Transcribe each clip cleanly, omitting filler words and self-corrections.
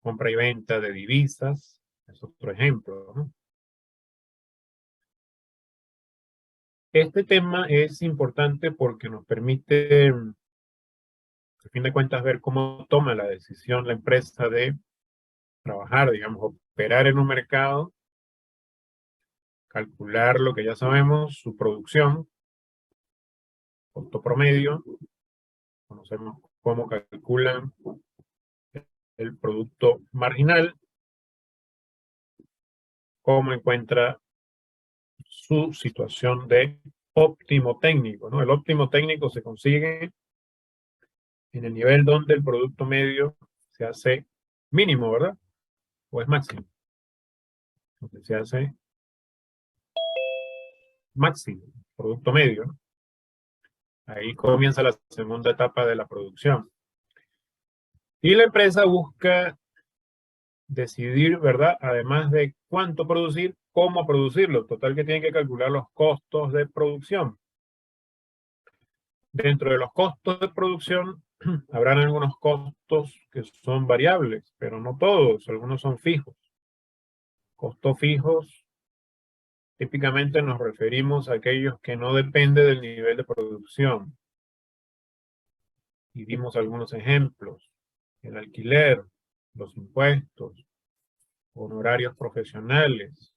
compra y venta de divisas, es otro ejemplo, ¿no? Este tema es importante porque nos permite, a fin de cuentas, ver cómo toma la decisión la empresa de trabajar, digamos, operar en un mercado, calcular lo que ya sabemos, su producción, costo promedio, conocemos cómo calculan el producto marginal, cómo encuentra su situación de óptimo técnico, ¿no? El óptimo técnico se consigue en el nivel donde el producto medio se hace mínimo, ¿verdad? O es máximo. Donde se hace máximo, producto medio, ¿no? Ahí comienza la segunda etapa de la producción. Y la empresa busca decidir, ¿verdad? Además de cuánto producir, cómo producirlo. Total que tienen que calcular los costos de producción. Dentro de los costos de producción habrán algunos costos que son variables, pero no todos, algunos son fijos. Costos fijos, típicamente nos referimos a aquellos que no dependen del nivel de producción. Y dimos algunos ejemplos: el alquiler, los impuestos, honorarios profesionales,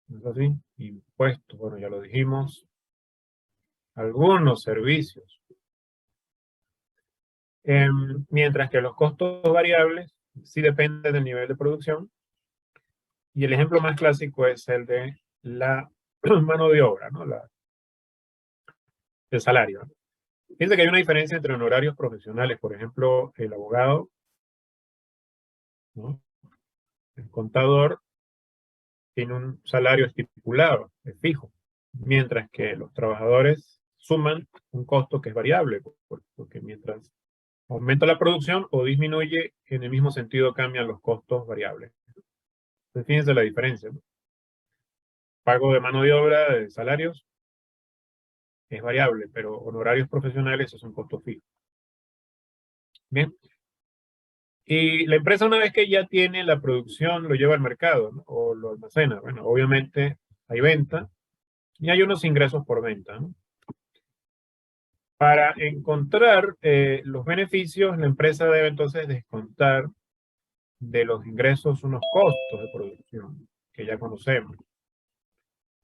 ¿no es así? Impuestos, bueno, ya lo dijimos, algunos servicios. Mientras que los costos variables sí dependen del nivel de producción. Y el ejemplo más clásico es el de la mano de obra, ¿no? El salario, ¿no? Fíjense que hay una diferencia entre honorarios profesionales. Por ejemplo, el abogado, ¿no? El contador tiene un salario estipulado, es fijo, mientras que los trabajadores suman un costo que es variable, porque mientras aumenta la producción o disminuye, en el mismo sentido cambian los costos variables. Entonces, fíjense la diferencia, ¿no? Pago de mano de obra, de salarios, es variable, pero honorarios profesionales es un costo fijo. Bien. Y la empresa, una vez que ya tiene la producción, lo lleva al mercado, ¿no? O lo almacena. Bueno, obviamente hay venta y hay unos ingresos por venta, ¿no? Para encontrar los beneficios, la empresa debe entonces descontar de los ingresos unos costos de producción que ya conocemos.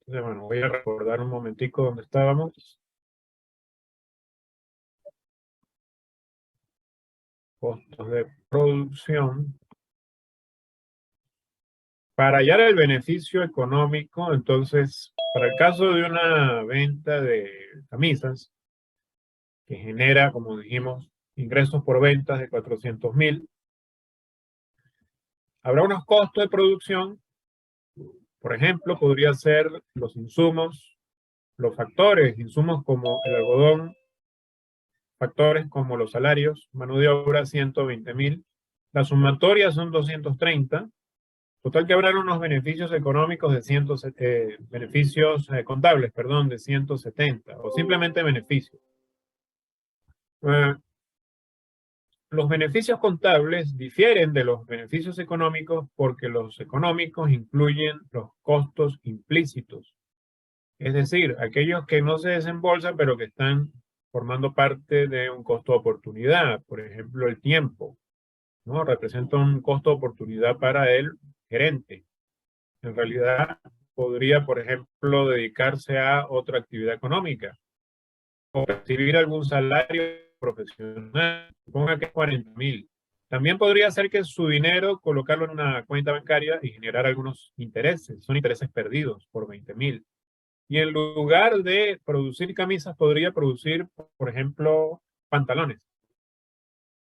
Entonces, bueno, voy a recordar un momentico dónde estábamos. Costos de producción. Para hallar el beneficio económico, entonces, para el caso de una venta de camisas, que genera, como dijimos, ingresos por ventas de 400.000, habrá unos costos de producción. Por ejemplo, podría ser los insumos, los factores, insumos como el algodón, factores como los salarios, mano de obra 120.000, la sumatoria son 230, total que habrán unos beneficios económicos de beneficios contables, perdón, de 170, o simplemente beneficios. Los beneficios contables difieren de los beneficios económicos porque los económicos incluyen los costos implícitos. Es decir, aquellos que no se desembolsan, pero que están formando parte de un costo de oportunidad. Por ejemplo, el tiempo, ¿no? Representa un costo de oportunidad para el gerente. En realidad, podría, por ejemplo, dedicarse a otra actividad económica o recibir algún salario profesional. Ponga que es 40.000. También podría ser que su dinero colocarlo en una cuenta bancaria y generar algunos intereses. Son intereses perdidos por 20.000. Y en lugar de producir camisas, podría producir, por ejemplo, pantalones.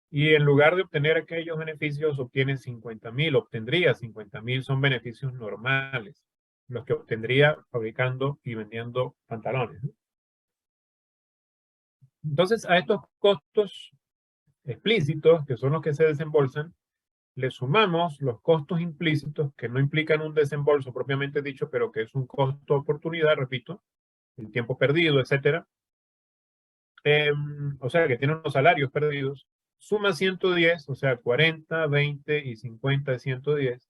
Y en lugar de obtener aquellos beneficios, obtiene 50.000, obtendría 50.000, son beneficios normales, los que obtendría fabricando y vendiendo pantalones, ¿no? Entonces, a estos costos explícitos, que son los que se desembolsan, le sumamos los costos implícitos, que no implican un desembolso propiamente dicho, pero que es un costo de oportunidad, repito, el tiempo perdido, etcétera. O sea, que tienen unos salarios perdidos. suma 110, o sea, 40, 20 y 50 de 110.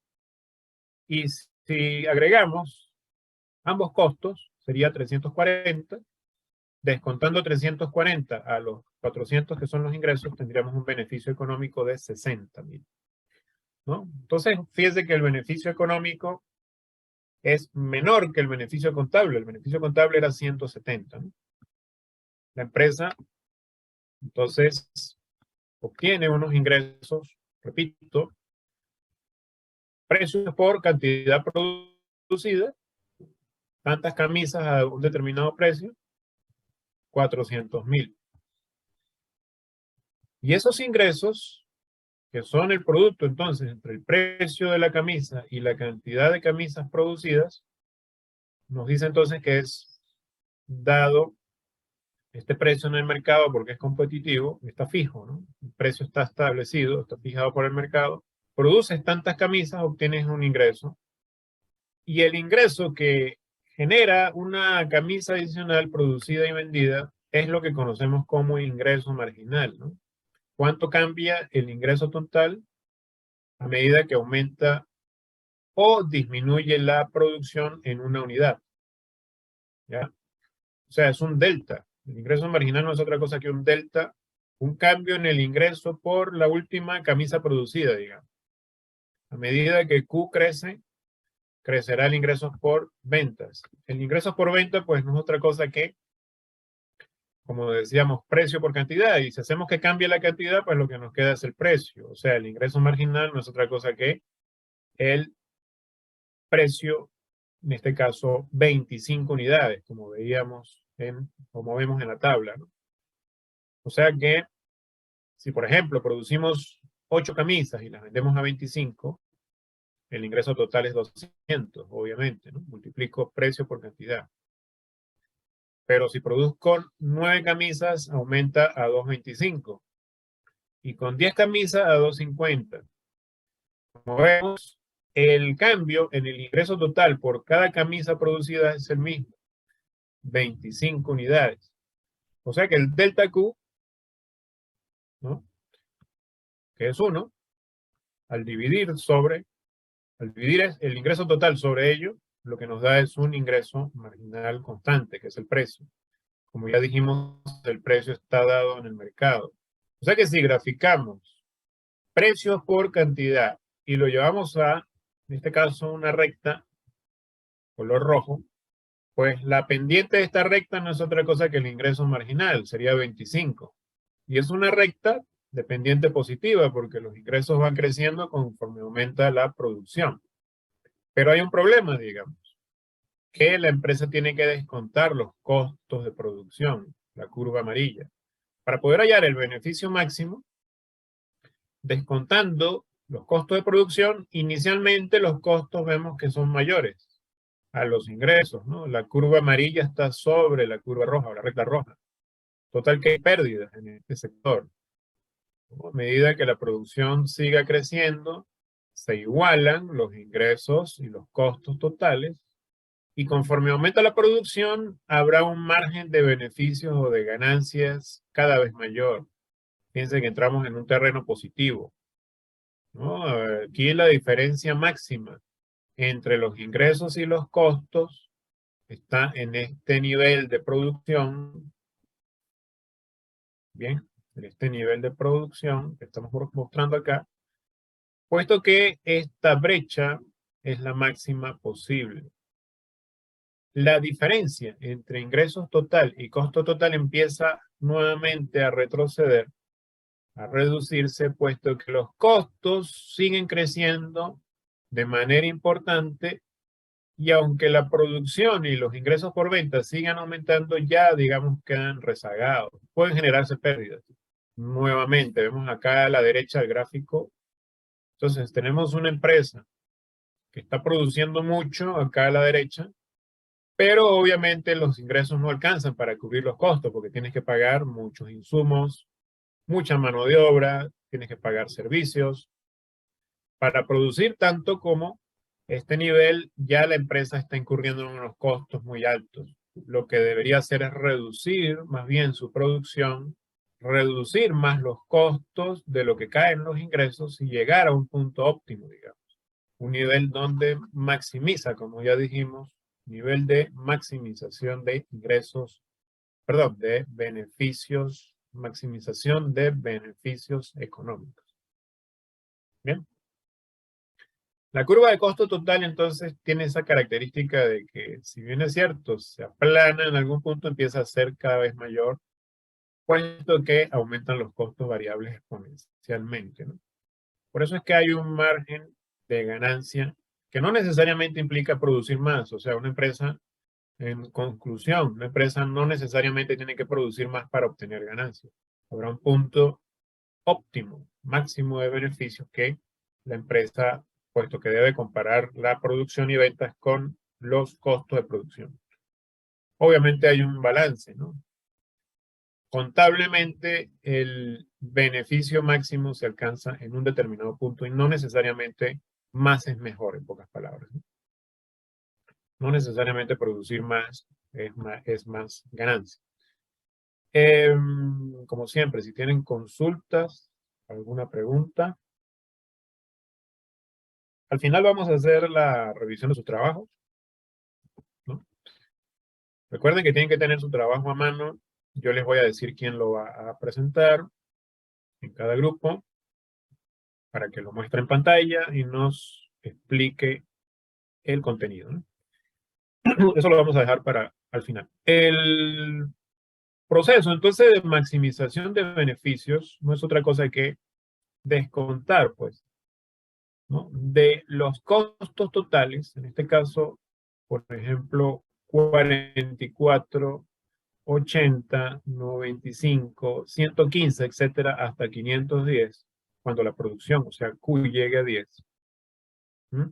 Y si agregamos ambos costos, sería 340. Descontando 340 a los 400 que son los ingresos, tendríamos un beneficio económico de 60.000, ¿no? Entonces, fíjense que el beneficio económico es menor que el beneficio contable. El beneficio contable era 170, ¿no? La empresa, entonces, obtiene unos ingresos, repito, precios por cantidad producida, tantas camisas a un determinado precio, 400.000. Y esos ingresos, que son el producto entonces entre el precio de la camisa y la cantidad de camisas producidas, nos dice entonces que es dado este precio en el mercado porque es competitivo, está fijo, ¿no? El precio está establecido, está fijado por el mercado. Produces tantas camisas, obtienes un ingreso. Y el ingreso que genera una camisa adicional producida y vendida es lo que conocemos como ingreso marginal, ¿no? ¿Cuánto cambia el ingreso total a medida que aumenta o disminuye la producción en una unidad? ¿Ya? O sea, es un delta. El ingreso marginal no es otra cosa que un delta, un cambio en el ingreso por la última camisa producida, digamos. A medida que Q crece, crecerá el ingreso por ventas. El ingreso por venta, pues, no es otra cosa que, como decíamos, precio por cantidad. Y si hacemos que cambie la cantidad, pues lo que nos queda es el precio. O sea, el ingreso marginal no es otra cosa que el precio, en este caso, 25 unidades, como veíamos como vemos en la tabla, ¿no? O sea que, si por ejemplo producimos 8 camisas y las vendemos a 25, el ingreso total es 200, obviamente, ¿no? Multiplico precio por cantidad. Pero si produzco 9 camisas, aumenta a 225. Y con 10 camisas a 250. Como vemos, el cambio en el ingreso total por cada camisa producida es el mismo, 25 unidades. O sea que el delta Q, ¿no?, que es 1, al dividir el ingreso total sobre ello, lo que nos da es un ingreso marginal constante, que es el precio. Como ya dijimos, el precio está dado en el mercado. O sea que si graficamos precios por cantidad y lo llevamos a, en este caso, una recta color rojo, pues la pendiente de esta recta no es otra cosa que el ingreso marginal, sería 25. Y es una recta de pendiente positiva porque los ingresos van creciendo conforme aumenta la producción. Pero hay un problema, digamos, que la empresa tiene que descontar los costos de producción, la curva amarilla. Para poder hallar el beneficio máximo, descontando los costos de producción, inicialmente los costos vemos que son mayores a los ingresos, ¿no? La curva amarilla está sobre la curva roja o la recta roja. Total que hay pérdidas en este sector, ¿no? A medida que la producción siga creciendo, se igualan los ingresos y los costos totales, y conforme aumenta la producción, habrá un margen de beneficios o de ganancias cada vez mayor. Fíjense que entramos en un terreno positivo, ¿no? Aquí la diferencia máxima entre los ingresos y los costos está en este nivel de producción. Bien, en este nivel de producción que estamos mostrando acá, puesto que esta brecha es la máxima posible. La diferencia entre ingresos total y costo total empieza nuevamente a retroceder, a reducirse, puesto que los costos siguen creciendo de manera importante, y aunque la producción y los ingresos por venta sigan aumentando, ya digamos quedan rezagados. Pueden generarse pérdidas. Nuevamente, vemos acá a la derecha el gráfico. Entonces, tenemos una empresa que está produciendo mucho acá a la derecha, pero obviamente los ingresos no alcanzan para cubrir los costos porque tienes que pagar muchos insumos, mucha mano de obra, tienes que pagar servicios. Para producir tanto como este nivel, ya la empresa está incurriendo en unos costos muy altos. Lo que debería hacer es reducir más bien su producción reducir más los costos de lo que caen los ingresos y llegar a un punto óptimo, digamos. Un nivel donde maximiza, como ya dijimos, nivel de maximización de ingresos, perdón, de beneficios, maximización de beneficios económicos. Bien. La curva de costo total entonces tiene esa característica de que, si bien es cierto, se aplana en algún punto, empieza a ser cada vez mayor, puesto que aumentan los costos variables exponencialmente, ¿no? Por eso es que hay un margen de ganancia que no necesariamente implica producir más. O sea, una empresa, en conclusión, una empresa no necesariamente tiene que producir más para obtener ganancias. Habrá un punto óptimo, máximo de beneficios que la empresa, puesto que debe comparar la producción y ventas con los costos de producción. Obviamente hay un balance, ¿no? Contablemente, el beneficio máximo se alcanza en un determinado punto y no necesariamente más es mejor, en pocas palabras, ¿no? No necesariamente producir más es más ganancia. Como siempre, si tienen consultas, alguna pregunta. Al final vamos a hacer la revisión de su trabajo, ¿no? Recuerden que tienen que tener su trabajo a mano. Yo les voy a decir quién lo va a presentar en cada grupo para que lo muestre en pantalla y nos explique el contenido, ¿no? Eso lo vamos a dejar para al final. El proceso, entonces, de maximización de beneficios no es otra cosa que descontar, pues, ¿no?, de los costos totales, en este caso, por ejemplo, 44, 80, 95, 115, etcétera, hasta 510, cuando la producción, o sea, Q llegue a 10, ¿m?,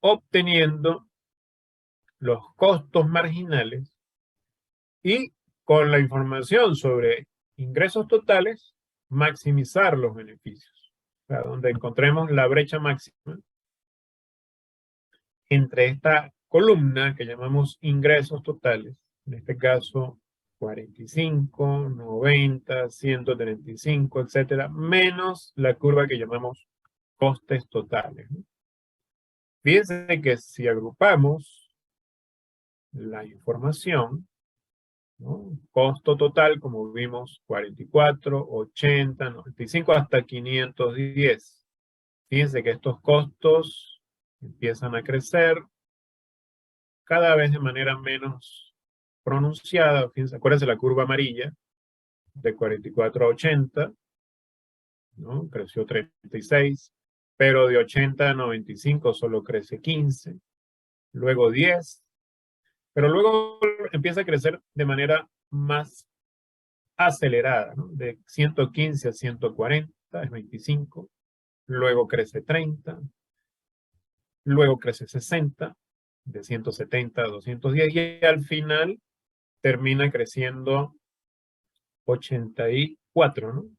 obteniendo los costos marginales y, con la información sobre ingresos totales, maximizar los beneficios. O sea, donde encontremos la brecha máxima entre esta columna que llamamos ingresos totales, en este caso 45, 90, 135, etcétera, menos la curva que llamamos costes totales, ¿no? Fíjense que si agrupamos la información, ¿no?, costo total, como vimos, 44, 80, 95, hasta 510. Fíjense que estos costos empiezan a crecer cada vez de manera menos pronunciada. Fíjense, acuérdense la curva amarilla, de 44 a 80, ¿no?, creció 36, pero de 80 a 95 solo crece 15, luego 10, pero luego empieza a crecer de manera más acelerada, ¿no?, de 115 a 140 es 25, luego crece 30, luego crece 60, de 170 a 210, y al final termina creciendo 84, ¿no?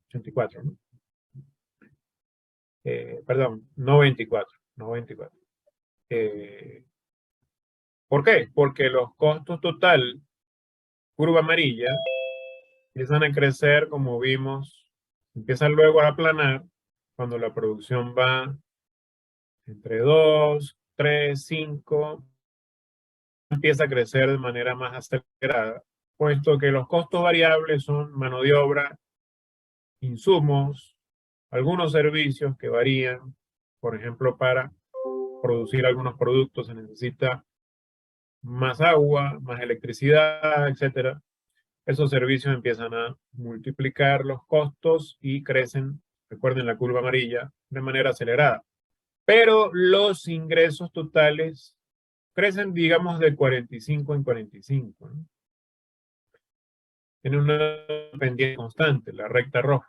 84, ¿no? Perdón, 94, 94. ¿Por qué? Porque los costos total, curva amarilla, empiezan a crecer, como vimos, empiezan luego a aplanar cuando la producción va entre 2, 3, 5, empieza a crecer de manera más acelerada, puesto que los costos variables son mano de obra, insumos, algunos servicios que varían. Por ejemplo, para producir algunos productos se necesita más agua, más electricidad, etcétera. Esos servicios empiezan a multiplicar los costos y crecen, recuerden la curva amarilla, de manera acelerada. Pero los ingresos totales crecen, digamos, de 45 en 45, ¿no? Tiene una pendiente constante, la recta roja.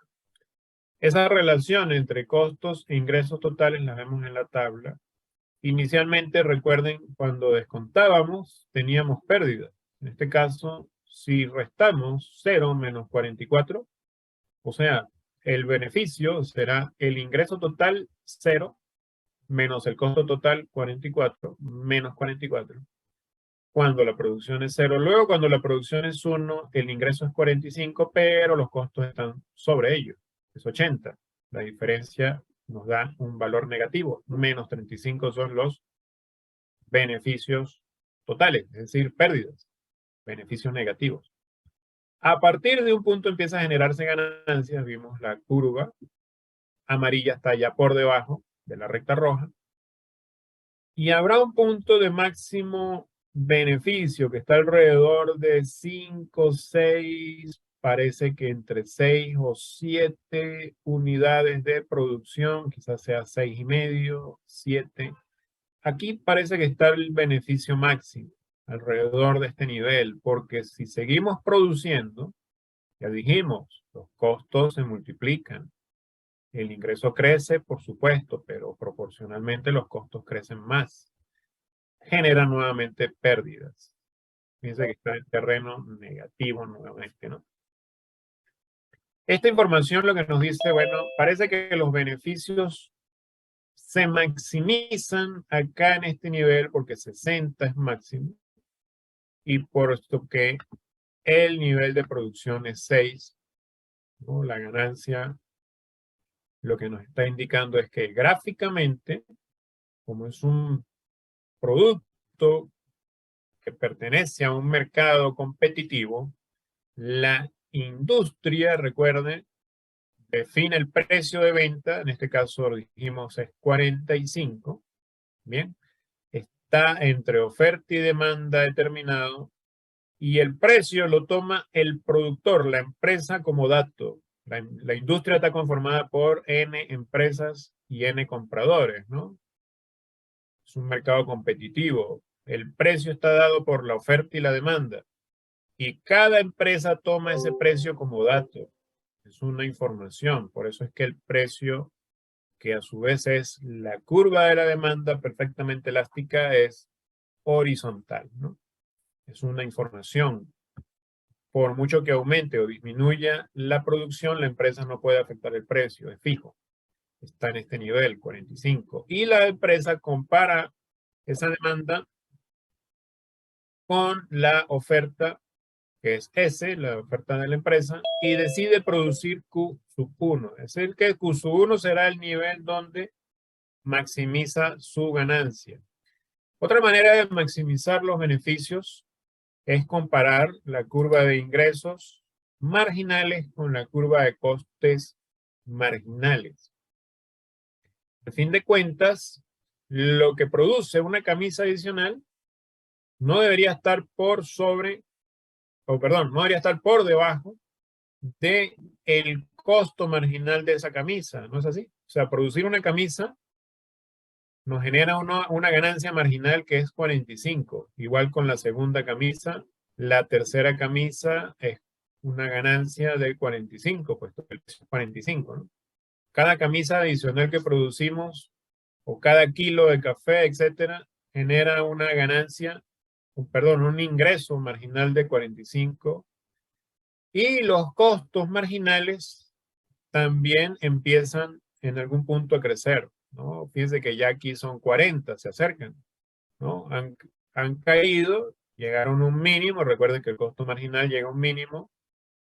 Esa relación entre costos e ingresos totales la vemos en la tabla. Inicialmente, recuerden, cuando descontábamos, teníamos pérdidas. En este caso, si restamos 0 menos 44, o sea, el beneficio será el ingreso total 0 menos el costo total 44 menos 44. cuando la producción es 0. Luego, cuando la producción es 1, el ingreso es 45, pero los costos están sobre ello, es 80. La diferencia nos da un valor negativo, menos 35 son los beneficios totales, es decir, pérdidas, beneficios negativos. A partir de un punto empieza a generarse ganancias, vimos la curva amarilla está ya por debajo de la recta roja, y habrá un punto de máximo beneficio que está alrededor de 5, 6, parece que entre 6 o 7 unidades de producción, quizás sea 6,5, 7. Aquí parece que está el beneficio máximo, alrededor de este nivel, porque si seguimos produciendo, ya dijimos, los costos se multiplican. El ingreso crece, por supuesto, pero proporcionalmente los costos crecen más. Genera nuevamente pérdidas. Fíjense que está en terreno negativo nuevamente, ¿no? Esta información lo que nos dice, bueno, parece que los beneficios se maximizan acá en este nivel porque 60 es máximo y por esto que el nivel de producción es 6, ¿no? La ganancia lo que nos está indicando es que gráficamente, como es un producto que pertenece a un mercado competitivo, la industria, recuerden, define el precio de venta, en este caso lo dijimos es 45, bien, está entre oferta y demanda determinado, y el precio lo toma el productor, la empresa como dato. La industria está conformada por N empresas y N compradores, ¿no? Es un mercado competitivo. El precio está dado por la oferta y la demanda. Y cada empresa toma ese precio como dato. Es una información. Por eso es que el precio, que a su vez es la curva de la demanda perfectamente elástica, es horizontal, ¿no? Es una información. Por mucho que aumente o disminuya la producción, la empresa no puede afectar el precio, es fijo. Está en este nivel, 45. Y la empresa compara esa demanda con la oferta, que es S, la oferta de la empresa, y decide producir Q sub 1. Es decir, que Q sub 1 será el nivel donde maximiza su ganancia. Otra manera de maximizar los beneficios es comparar la curva de ingresos marginales con la curva de costes marginales. A fin de cuentas, lo que produce una camisa adicional no debería estar por sobre, o perdón, no debería estar por debajo de el costo marginal de esa camisa, ¿no es así? O sea, producir una camisa nos genera una ganancia marginal que es 45, igual con la segunda camisa, la tercera camisa es una ganancia de 45, puesto que es 45, ¿no? Cada camisa adicional que producimos o cada kilo de café, etcétera, genera una ganancia, perdón, un ingreso marginal de 45 y los costos marginales también empiezan en algún punto a crecer, ¿no? Fíjense que ya aquí son 40, se acercan, ¿no? Han caído, llegaron a un mínimo, recuerden que el costo marginal llega a un mínimo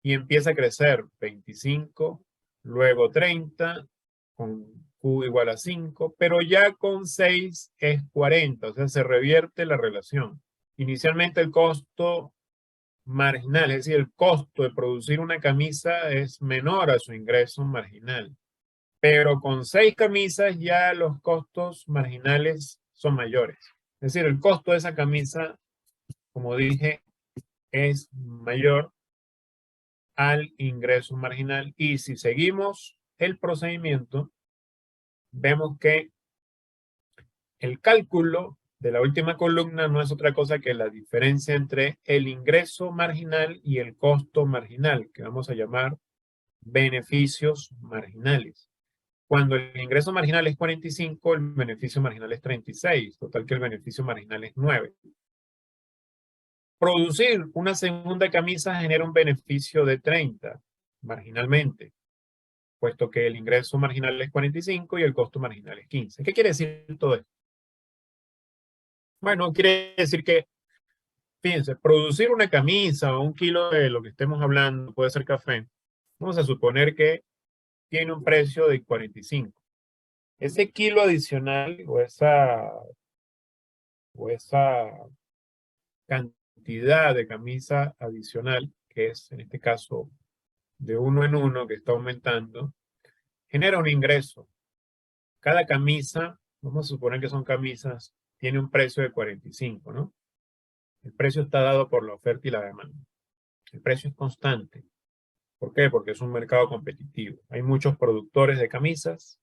y empieza a crecer 25, luego 30, con Q igual a 5, pero ya con 6 es 40, o sea, se revierte la relación. Inicialmente el costo marginal, es decir, el costo de producir una camisa es menor a su ingreso marginal, pero con 6 camisas ya los costos marginales son mayores. Es decir, el costo de esa camisa, como dije, es mayor al ingreso marginal. Y si seguimos el procedimiento, vemos que el cálculo de la última columna no es otra cosa que la diferencia entre el ingreso marginal y el costo marginal, que vamos a llamar beneficios marginales. Cuando el ingreso marginal es 45, el beneficio marginal es 36, total que el beneficio marginal es 9. Producir una segunda camisa genera un beneficio de 30 marginalmente, puesto que el ingreso marginal es 45 y el costo marginal es 15. ¿Qué quiere decir todo esto? Bueno, quiere decir que Fíjense, producir una camisa o un kilo de lo que estemos hablando, puede ser café, vamos a suponer que tiene un precio de 45. Ese kilo adicional o esa cantidad de camisa adicional, que es en este caso de uno en uno que está aumentando, genera un ingreso. Cada camisa, vamos a suponer que son camisas, tiene un precio de 45, ¿no? El precio está dado por la oferta y la demanda. El precio es constante. ¿Por qué? Porque es un mercado competitivo. Hay muchos productores de camisas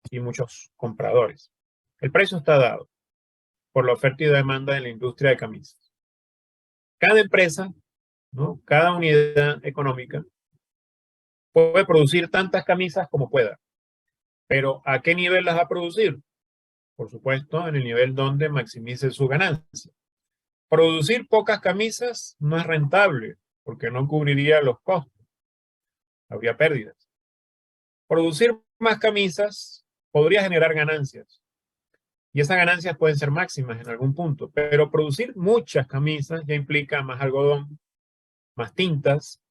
y muchos compradores. El precio está dado por la oferta y demanda en la industria de camisas. Cada empresa, ¿no? Cada unidad económica puede producir tantas camisas como pueda. Pero ¿a qué nivel las va a producir? Por supuesto, en el nivel donde maximice su ganancia. Producir pocas camisas no es rentable porque no cubriría los costos. Habría pérdidas. Producir más camisas podría generar ganancias. Y esas ganancias pueden ser máximas en algún punto. Pero producir muchas camisas ya implica más algodón, más tintas,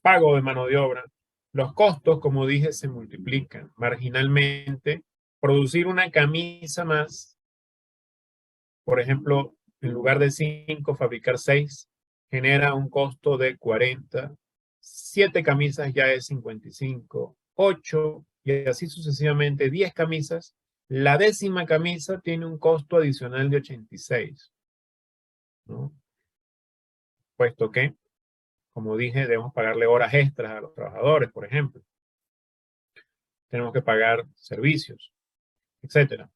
pago de mano de obra. Los costos, como dije, se multiplican marginalmente. Producir una camisa más, por ejemplo, en lugar de 5, fabricar 6, genera un costo de 40. 7 camisas ya es 55. 8, y así sucesivamente. 10 camisas. La 10ª camisa tiene un costo adicional de 86, ¿no? Puesto que, como dije, debemos pagarle horas extras a los trabajadores, por ejemplo. Tenemos que pagar servicios, etcétera.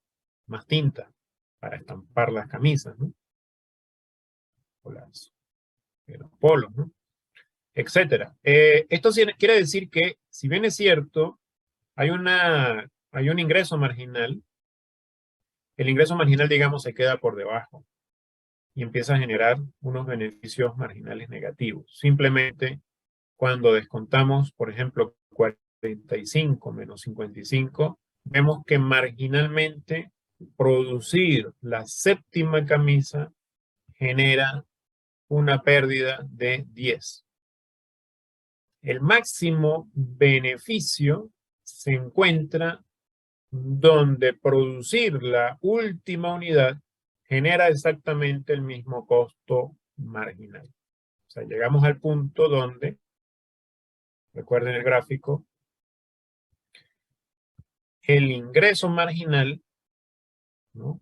Más tinta para estampar las camisas, ¿no? O los polos, ¿no? Etcétera. Esto quiere decir que, si bien es cierto, hay un ingreso marginal, el ingreso marginal, digamos, se queda por debajo y empieza a generar unos beneficios marginales negativos. Simplemente cuando descontamos, por ejemplo, 45 menos 55, vemos que marginalmente producir la 7ª camisa genera una pérdida de 10. El máximo beneficio se encuentra donde producir la última unidad genera exactamente el mismo costo marginal. O sea, llegamos al punto donde, recuerden el gráfico, el ingreso marginal, ¿no?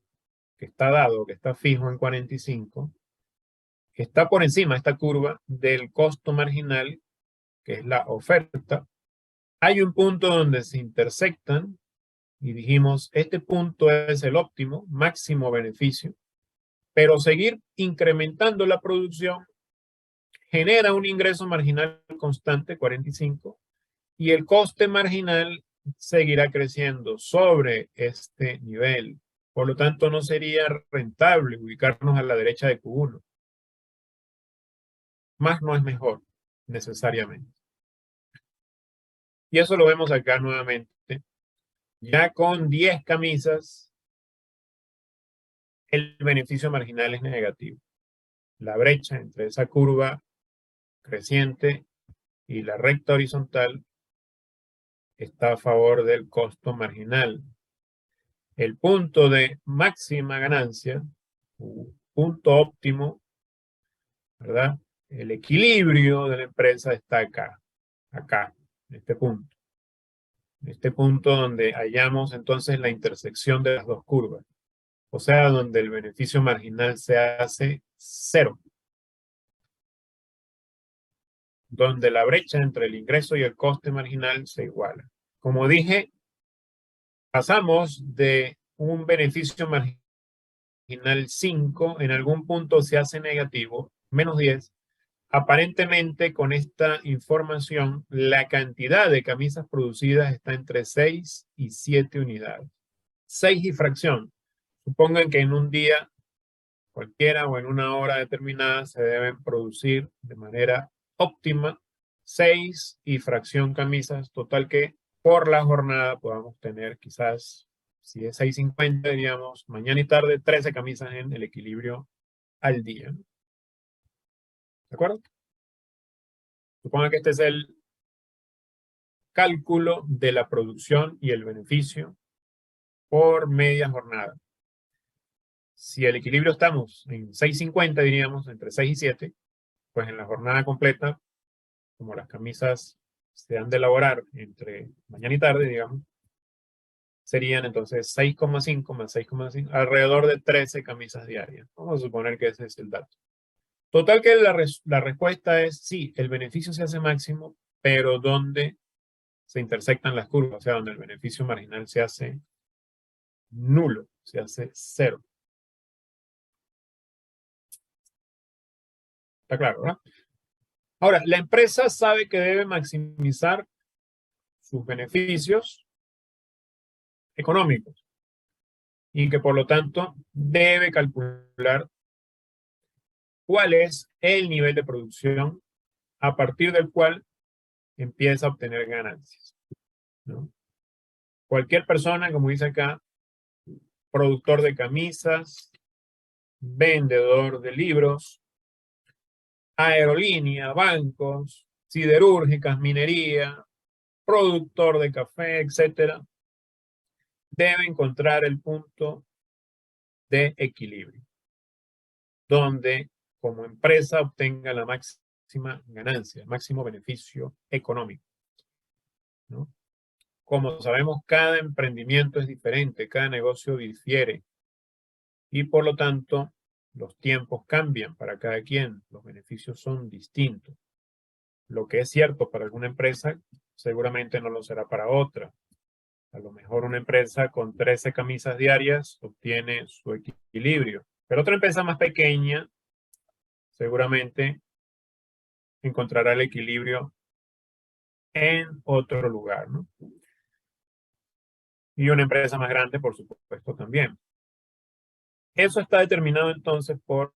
Que está dado, que está fijo en 45, está por encima de esta curva del costo marginal, que es la oferta. Hay un punto donde se intersectan y dijimos, este punto es el óptimo, máximo beneficio, pero seguir incrementando la producción genera un ingreso marginal constante, 45, y el coste marginal seguirá creciendo sobre este nivel. Por lo tanto, no sería rentable ubicarnos a la derecha de Q1. Más no es mejor, necesariamente. Y eso lo vemos acá nuevamente. Ya con 10 camisas, el beneficio marginal es negativo. La brecha entre esa curva creciente y la recta horizontal está a favor del costo marginal. El punto de máxima ganancia, punto óptimo, ¿verdad? El equilibrio de la empresa está acá, en este punto. En este punto donde hallamos entonces la intersección de las dos curvas. O sea, donde el beneficio marginal se hace 0. Donde la brecha entre el ingreso y el coste marginal se iguala. Como dije, pasamos de un beneficio marginal 5, en algún punto se hace negativo, menos 10. Aparentemente, con esta información, la cantidad de camisas producidas está entre 6 y 7 unidades. 6 y fracción. Supongan que en un día cualquiera o en una hora determinada se deben producir de manera óptima 6 y fracción camisas, total que por la jornada podamos tener quizás, si es 6:50, diríamos, mañana y tarde 13 camisas en el equilibrio al día. ¿De acuerdo? Suponga que este es el cálculo de la producción y el beneficio por media jornada. Si el equilibrio estamos en 6.50, diríamos, entre 6 y 7, pues en la jornada completa, como las camisas se han de elaborar entre mañana y tarde, digamos, serían entonces 6,5 más 6,5, alrededor de 13 camisas diarias. Vamos a suponer que ese es el dato. Total que la respuesta es sí, el beneficio se hace máximo, pero donde se intersectan las curvas, o sea, donde el beneficio marginal se hace nulo, se hace cero. Está claro, ¿verdad? Ahora, la empresa sabe que debe maximizar sus beneficios económicos y que por lo tanto debe calcular cuál es el nivel de producción a partir del cual empieza a obtener ganancias, ¿no? Cualquier persona, como dice acá, productor de camisas, vendedor de libros, aerolínea, bancos, siderúrgicas, minería, productor de café, etcétera, debe encontrar el punto de equilibrio, donde como empresa obtenga la máxima ganancia, máximo beneficio económico, ¿no? Como sabemos, cada emprendimiento es diferente, cada negocio difiere y por lo tanto los tiempos cambian para cada quien, los beneficios son distintos. Lo que es cierto para alguna empresa seguramente no lo será para otra. A lo mejor una empresa con 13 camisas diarias obtiene su equilibrio, pero otra empresa más pequeña seguramente encontrará el equilibrio en otro lugar, ¿no? Y una empresa más grande, por supuesto, también. Eso está determinado entonces por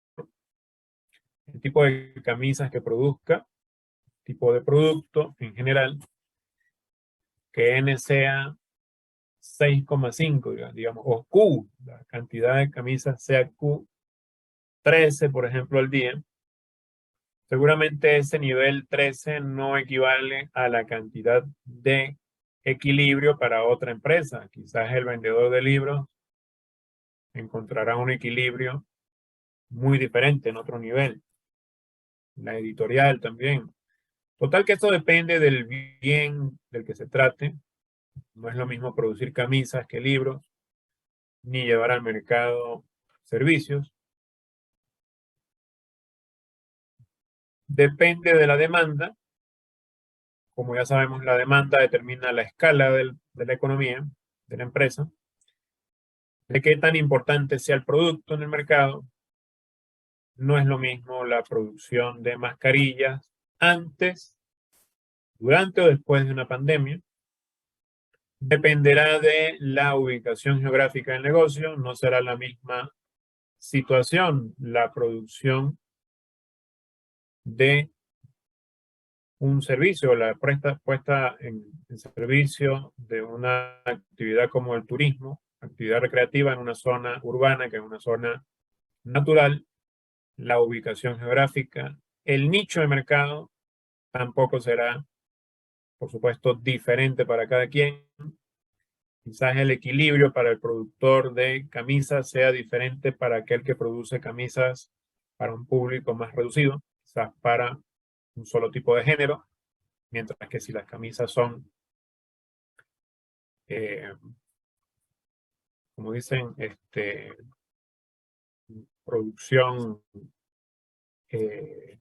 el tipo de camisas que produzca, tipo de producto en general, que N sea 6,5, digamos, o Q, la cantidad de camisas sea Q 13, por ejemplo, al día. Seguramente ese nivel 13 no equivale a la cantidad de equilibrio para otra empresa. Quizás el vendedor de libros encontrará un equilibrio muy diferente en otro nivel. La editorial también. Total que esto depende del bien del que se trate. No es lo mismo producir camisas que libros, ni llevar al mercado servicios. Depende de la demanda. Como ya sabemos, la demanda determina la escala de la economía, de la empresa, de qué tan importante sea el producto en el mercado. No es lo mismo la producción de mascarillas antes, durante o después de una pandemia. Dependerá de la ubicación geográfica del negocio, no será la misma situación la producción de un servicio, la puesta en servicio de una actividad como el turismo, actividad recreativa en una zona urbana que en una zona natural, la ubicación geográfica, el nicho de mercado tampoco será, por supuesto, diferente para cada quien. Quizás el equilibrio para el productor de camisas sea diferente para aquel que produce camisas para un público más reducido, quizás para un solo tipo de género, mientras que si las camisas son, eh, como dicen, producción eh,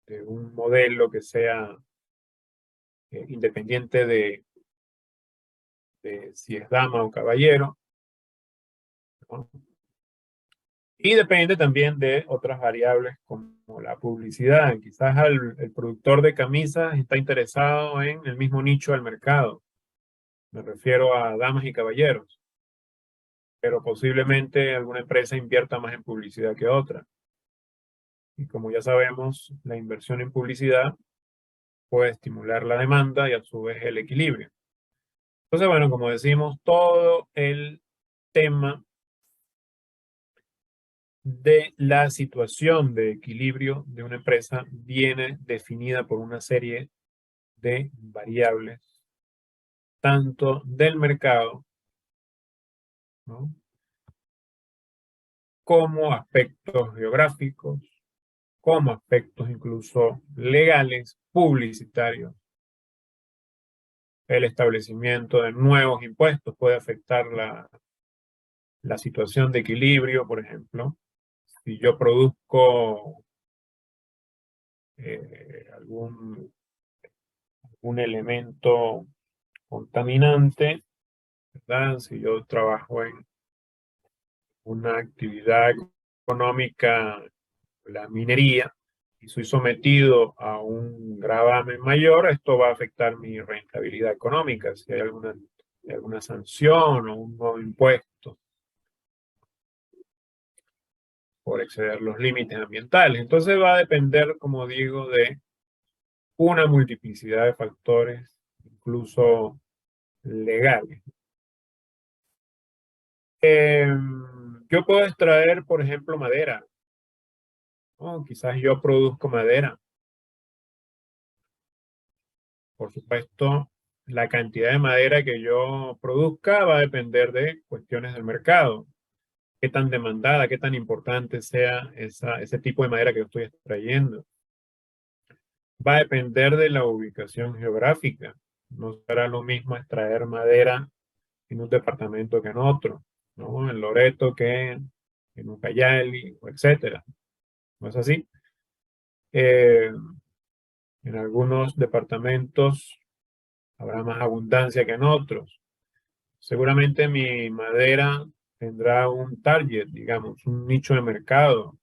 de un modelo que sea independiente de si es dama o caballero, ¿no? Y depende también de otras variables como la publicidad. Quizás el productor de camisas está interesado en el mismo nicho del mercado. Me refiero a damas y caballeros, pero posiblemente alguna empresa invierta más en publicidad que otra. Y como ya sabemos, la inversión en publicidad puede estimular la demanda y a su vez el equilibrio. Entonces, bueno, como decimos, todo el tema de la situación de equilibrio de una empresa viene definida por una serie de variables, tanto del mercado, ¿no?, como aspectos geográficos, como aspectos incluso legales, publicitarios. El establecimiento de nuevos impuestos puede afectar la situación de equilibrio, por ejemplo. Si yo produzco algún elemento contaminante, ¿verdad? Si yo trabajo en una actividad económica, la minería, y soy sometido a un gravamen mayor, esto va a afectar mi rentabilidad económica, si hay alguna sanción o un nuevo impuesto por exceder los límites ambientales. Entonces va a depender, como digo, de una multiplicidad de factores, incluso legales. Yo puedo extraer, por ejemplo, madera, ¿no? Quizás yo produzco madera. Por supuesto, la cantidad de madera que yo produzca va a depender de cuestiones del mercado. Qué tan demandada, qué tan importante sea ese tipo de madera que yo estoy extrayendo. Va a depender de la ubicación geográfica. No será lo mismo extraer madera en un departamento que en otro, ¿no? En Loreto que en Ucayali, etcétera. ¿No es así? Eh, en algunos departamentos habrá más abundancia que en otros. Seguramente mi madera tendrá un target, digamos, un nicho de mercado.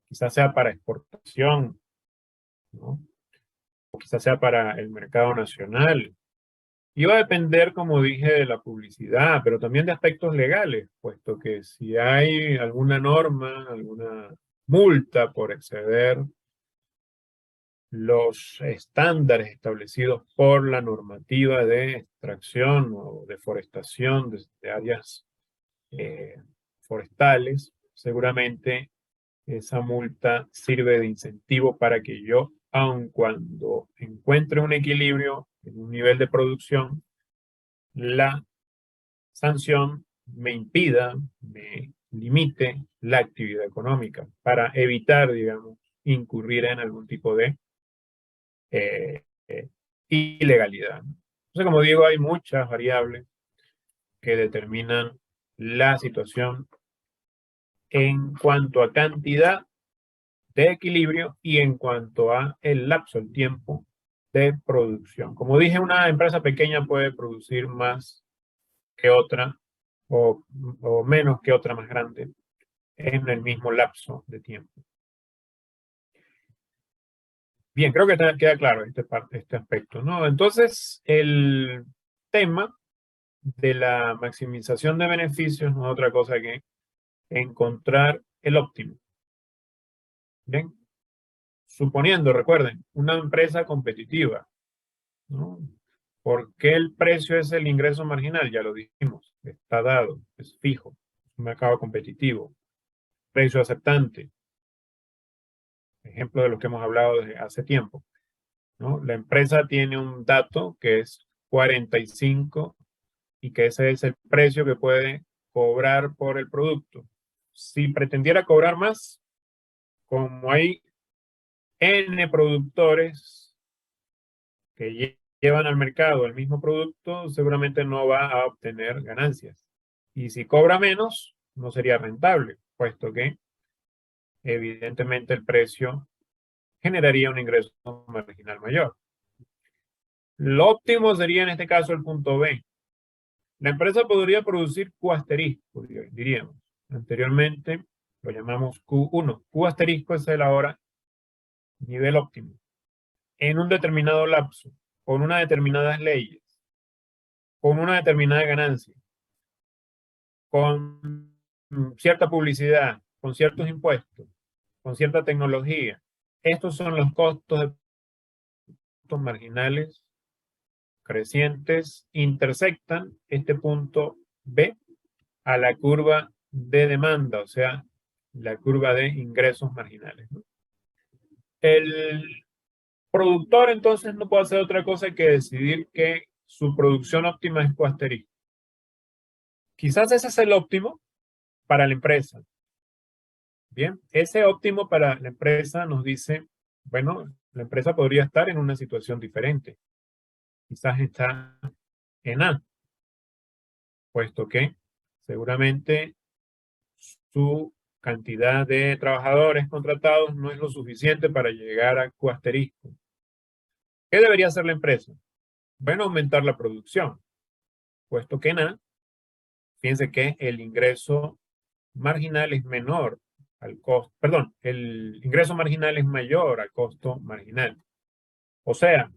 Quizás sea para exportación, ¿no? O quizás sea para el mercado nacional. Y va a depender, como dije, de la publicidad, pero también de aspectos legales, puesto que si hay alguna norma, alguna multa por exceder los estándares establecidos por la normativa de extracción o deforestación de áreas eh, forestales, seguramente esa multa sirve de incentivo para que yo, aun cuando encuentre un equilibrio en un nivel de producción, la sanción me impida, me limite la actividad económica para evitar, digamos, incurrir en algún tipo de eh, eh, ilegalidad. Entonces, como digo, hay muchas variables que determinan la situación en cuanto a cantidad de equilibrio y en cuanto a el lapso, el tiempo de producción. Como dije, una empresa pequeña puede producir más que otra o, o menos que otra más grande en el mismo lapso de tiempo. Bien, creo que queda claro este aspecto, ¿no? Entonces, el tema de la maximización de beneficios no es otra cosa que encontrar el óptimo. Bien, suponiendo, recuerden, una empresa competitiva, ¿no? ¿Por qué el precio es el ingreso marginal? Ya lo dijimos, está dado, es fijo, es un mercado competitivo. Precio aceptante, ejemplo de lo que hemos hablado desde hace tiempo, ¿no? La empresa tiene un dato que es 45 y que ese es el precio que puede cobrar por el producto. Si pretendiera cobrar más, como hay N productores que llevan al mercado el mismo producto, seguramente no va a obtener ganancias. Y si cobra menos, no sería rentable, puesto que evidentemente el precio generaría un ingreso marginal mayor. Lo óptimo sería en este caso el punto B. La empresa podría producir Q asterisco, diríamos. Anteriormente lo llamamos Q1. Q asterisco es el ahora nivel óptimo. En un determinado lapso, con unas determinadas leyes, con una determinada ganancia, con cierta publicidad, con ciertos impuestos, con cierta tecnología. Estos son los costos marginales crecientes, intersectan este punto B a la curva de demanda, o sea, la curva de ingresos marginales, ¿no? El productor entonces no puede hacer otra cosa que decidir que su producción óptima es Q asterisco. Quizás ese es el óptimo para la empresa. Bien, ese óptimo para la empresa nos dice, bueno, la empresa podría estar en una situación diferente. Quizás está en A, puesto que seguramente su cantidad de trabajadores contratados no es lo suficiente para llegar a Q asterisco. ¿Qué debería hacer la empresa? Bueno, aumentar la producción, puesto que en A, fíjense que el ingreso marginal es menor al costo, perdón, el ingreso marginal es mayor al costo marginal. O sea,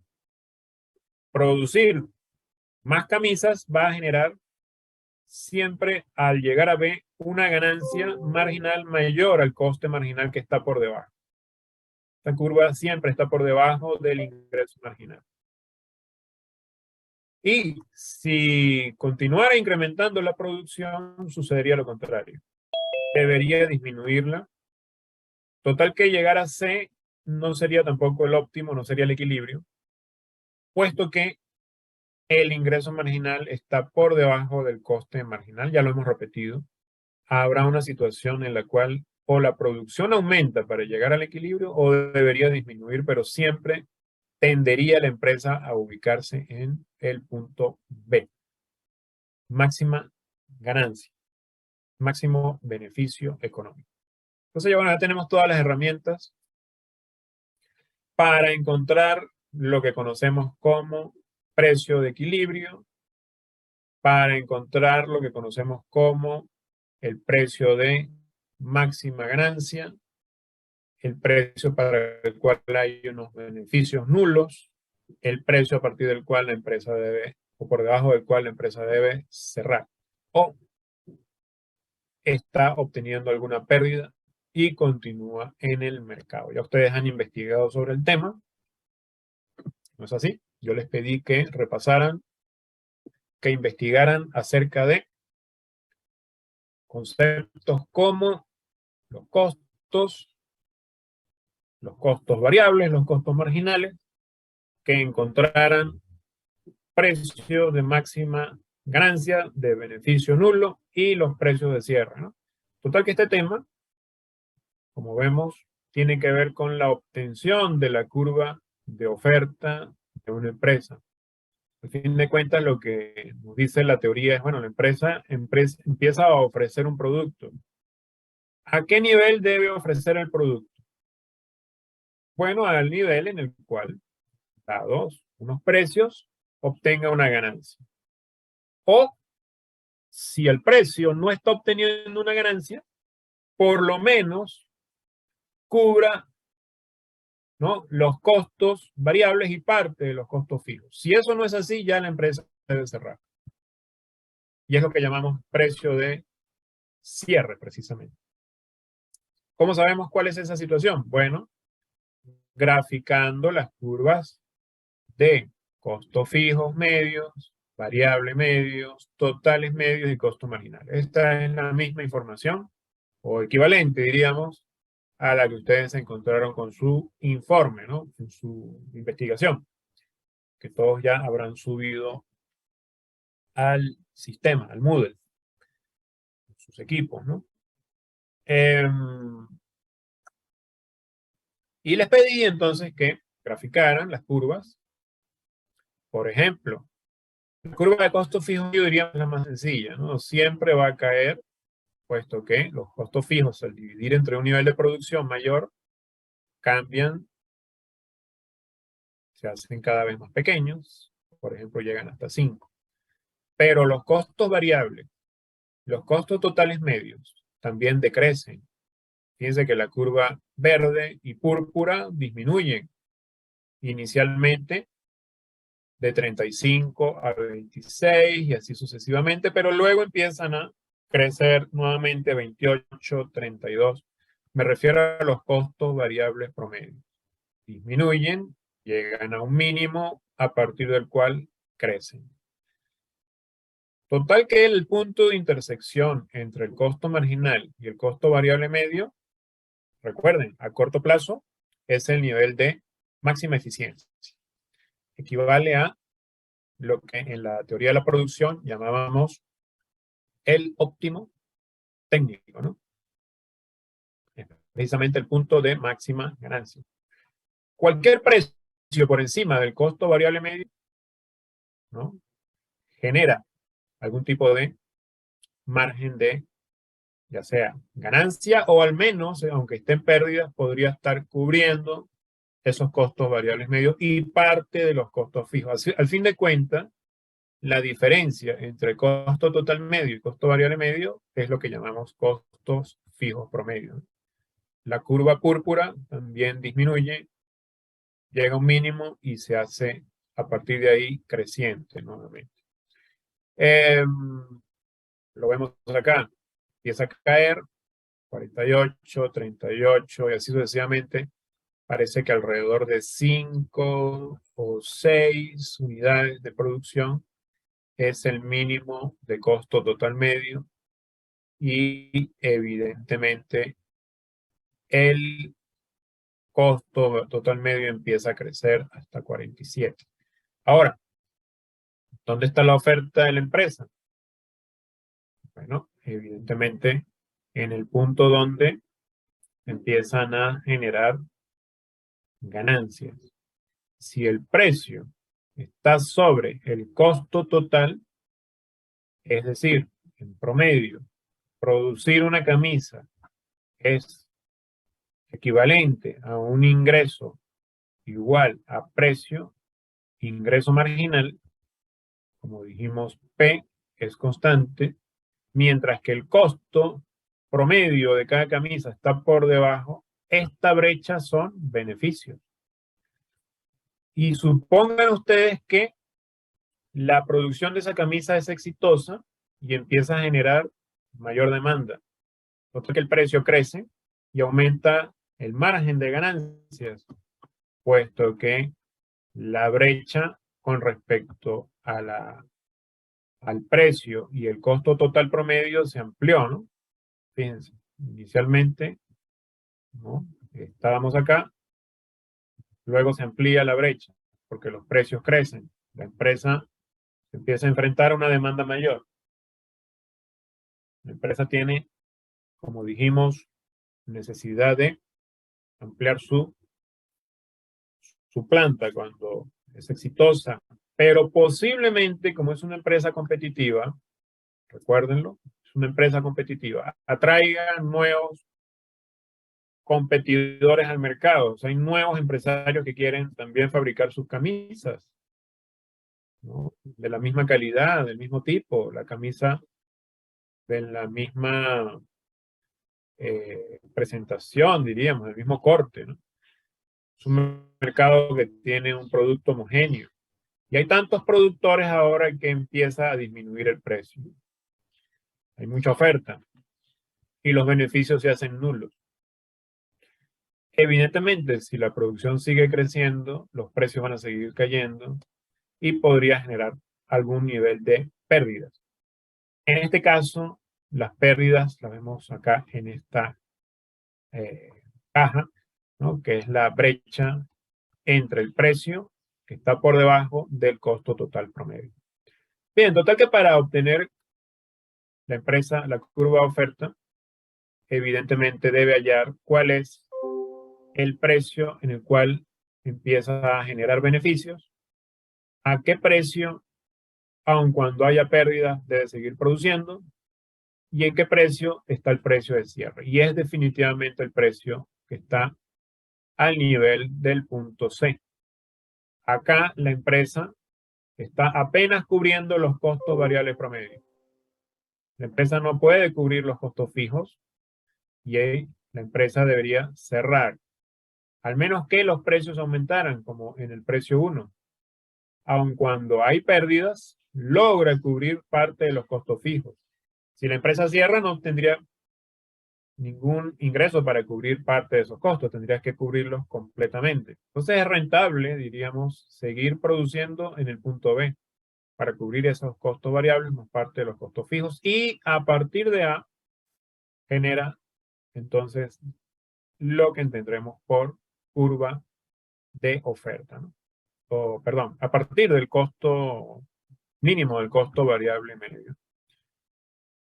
producir más camisas va a generar siempre al llegar a B una ganancia marginal mayor al coste marginal que está por debajo. Esta curva siempre está por debajo del ingreso marginal. Y si continuara incrementando la producción, sucedería lo contrario. Debería disminuirla. Total que llegar a C no sería tampoco el óptimo, no sería el equilibrio, puesto que el ingreso marginal está por debajo del coste marginal, ya lo hemos repetido. Habrá una situación en la cual o la producción aumenta para llegar al equilibrio o debería disminuir, pero siempre tendería la empresa a ubicarse en el punto B. Máxima ganancia, máximo beneficio económico. Entonces ya, bueno, ya tenemos todas las herramientas para encontrar lo que conocemos como precio de equilibrio, para encontrar lo que conocemos como el precio de máxima ganancia, el precio para el cual hay unos beneficios nulos, el precio a partir del cual la empresa debe, o por debajo del cual la empresa debe cerrar, o está obteniendo alguna pérdida y continúa en el mercado. Ya ustedes han investigado sobre el tema, ¿no es así? Yo les pedí que repasaran, que investigaran acerca de conceptos como los costos variables, los costos marginales, que encontraran precios de máxima ganancia, de beneficio nulo y los precios de cierre, ¿no? Total que este tema, como vemos, tiene que ver con la obtención de la curva de oferta de una empresa. Al fin de cuentas, lo que nos dice la teoría es, bueno, la empresa empieza a ofrecer un producto. ¿A qué nivel debe ofrecer el producto? Bueno, al nivel en el cual, dados unos precios, obtenga una ganancia. O si el precio no está obteniendo una ganancia, por lo menos cubra, ¿no?, los costos variables y parte de los costos fijos. Si eso no es así, ya la empresa debe cerrar. Y es lo que llamamos precio de cierre, precisamente. ¿Cómo sabemos cuál es esa situación? Bueno, graficando las curvas de costos fijos medios, variables medios, totales medios y costos marginales. Esta es la misma información, o equivalente, diríamos, a la que ustedes encontraron con su informe, ¿no?, con su investigación, que todos ya habrán subido al sistema, al Moodle, sus equipos, ¿no? Y les pedí entonces que graficaran las curvas. Por ejemplo, la curva de costos fijos yo diría la más sencilla, ¿no? Siempre va a caer, puesto que los costos fijos al dividir entre un nivel de producción mayor cambian, se hacen cada vez más pequeños, por ejemplo llegan hasta 5. Pero los costos variables, los costos totales medios también decrecen. Fíjense que la curva verde y púrpura disminuyen inicialmente de 35 a 26 y así sucesivamente, pero luego empiezan a crecer nuevamente 28, 32. Me refiero a los costos variables promedio. Disminuyen, llegan a un mínimo a partir del cual crecen. Total que el punto de intersección entre el costo marginal y el costo variable medio, recuerden, a corto plazo, es el nivel de máxima eficiencia. Equivale a lo que en la teoría de la producción llamábamos el óptimo técnico, ¿no? Es precisamente el punto de máxima ganancia. Cualquier precio por encima del costo variable medio, ¿no?, genera algún tipo de margen de, ya sea ganancia o al menos, aunque esté en pérdidas, podría estar cubriendo esos costos variables medios y parte de los costos fijos. Al fin de cuentas, la diferencia entre costo total medio y costo variable medio es lo que llamamos costos fijos promedio. La curva púrpura también disminuye, llega a un mínimo y se hace a partir de ahí creciente nuevamente. Lo vemos acá, empieza a caer, 48, 38 y así sucesivamente. Parece que alrededor de 5 o 6 unidades de producción es el mínimo de costo total medio y evidentemente el costo total medio empieza a crecer hasta 47. Ahora, ¿dónde está la oferta de la empresa? Bueno, evidentemente en el punto donde empiezan a generar ganancias. Si el precio está sobre el costo total, es decir, en promedio, producir una camisa es equivalente a un ingreso igual a precio, ingreso marginal, como dijimos, P es constante, mientras que el costo promedio de cada camisa está por debajo, esta brecha son beneficios. Y supongan ustedes que la producción de esa camisa es exitosa y empieza a generar mayor demanda. Nota que el precio crece y aumenta el margen de ganancias, puesto que la brecha con respecto a al precio y el costo total promedio se amplió, ¿no? Fíjense, inicialmente, ¿no?, estábamos acá, luego se amplía la brecha, porque los precios crecen, la empresa se empieza a enfrentar a una demanda mayor. La empresa tiene, como dijimos, necesidad de ampliar su planta cuando es exitosa, pero posiblemente, como es una empresa competitiva, recuérdenlo, es una empresa competitiva, atraiga nuevos competidores al mercado. O sea, hay nuevos empresarios que quieren también fabricar sus camisas, ¿no?, de la misma calidad, del mismo tipo, la camisa de la misma presentación, diríamos, del mismo corte, ¿no? Es un mercado que tiene un producto homogéneo. Y hay tantos productores ahora que empieza a disminuir el precio. Hay mucha oferta y los beneficios se hacen nulos. Evidentemente, si la producción sigue creciendo, los precios van a seguir cayendo y podría generar algún nivel de pérdidas. En este caso, las pérdidas las vemos acá en esta caja, ¿no?, que es la brecha entre el precio que está por debajo del costo total promedio. Bien, total que para obtener la empresa la curva de oferta, evidentemente debe hallar cuál es el precio en el cual empieza a generar beneficios, a qué precio, aun cuando haya pérdidas, debe seguir produciendo, y en qué precio está el precio de cierre. Y es definitivamente el precio que está al nivel del punto C. Acá la empresa está apenas cubriendo los costos variables promedio. La empresa no puede cubrir los costos fijos y ahí la empresa debería cerrar, al menos que los precios aumentaran, como en el precio 1. Aun cuando hay pérdidas, logra cubrir parte de los costos fijos. Si la empresa cierra, no tendría ningún ingreso para cubrir parte de esos costos, tendrías que cubrirlos completamente. Entonces es rentable, diríamos, seguir produciendo en el punto B. para cubrir esos costos variables más parte de los costos fijos. Y a partir de A genera entonces lo que tendremos por curva de oferta, ¿no? O, perdón, a partir del costo mínimo del costo variable medio,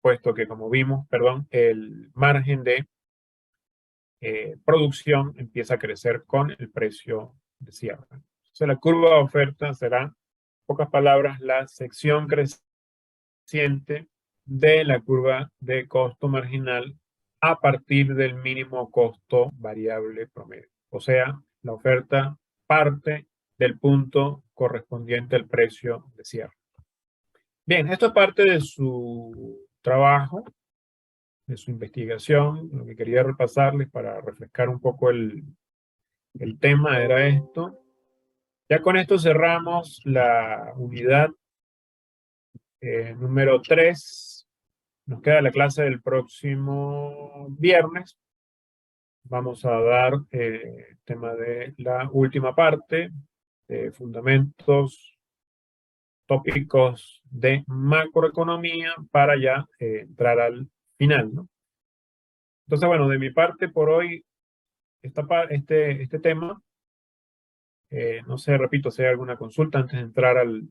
puesto que como vimos, perdón, el margen de producción empieza a crecer con el precio de cierre. Entonces la curva de oferta será, en pocas palabras, la sección creciente de la curva de costo marginal a partir del mínimo costo variable promedio. O sea, la oferta parte del punto correspondiente al precio de cierre. Bien, esto es parte de su trabajo, de su investigación. Lo que quería repasarles para refrescar un poco el tema era esto. Ya con esto cerramos la unidad número 3. Nos queda la clase del próximo viernes. Vamos a dar el tema de la última parte, de fundamentos, tópicos de macroeconomía, para ya entrar al final, ¿no? Entonces, bueno, de mi parte por hoy, este tema, no sé, repito, si hay alguna consulta antes de entrar al,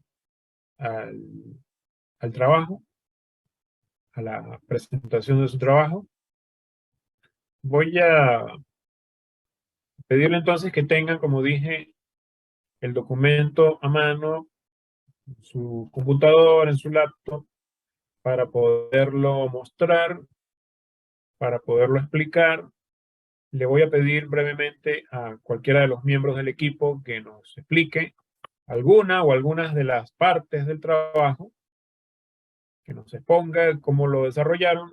al trabajo, a la presentación de su trabajo. Voy a pedirle entonces que tengan, como dije, el documento a mano, en su computador, en su laptop, para poderlo mostrar, para poderlo explicar. Le voy a pedir brevemente a cualquiera de los miembros del equipo que nos explique alguna o algunas de las partes del trabajo, que nos exponga cómo lo desarrollaron,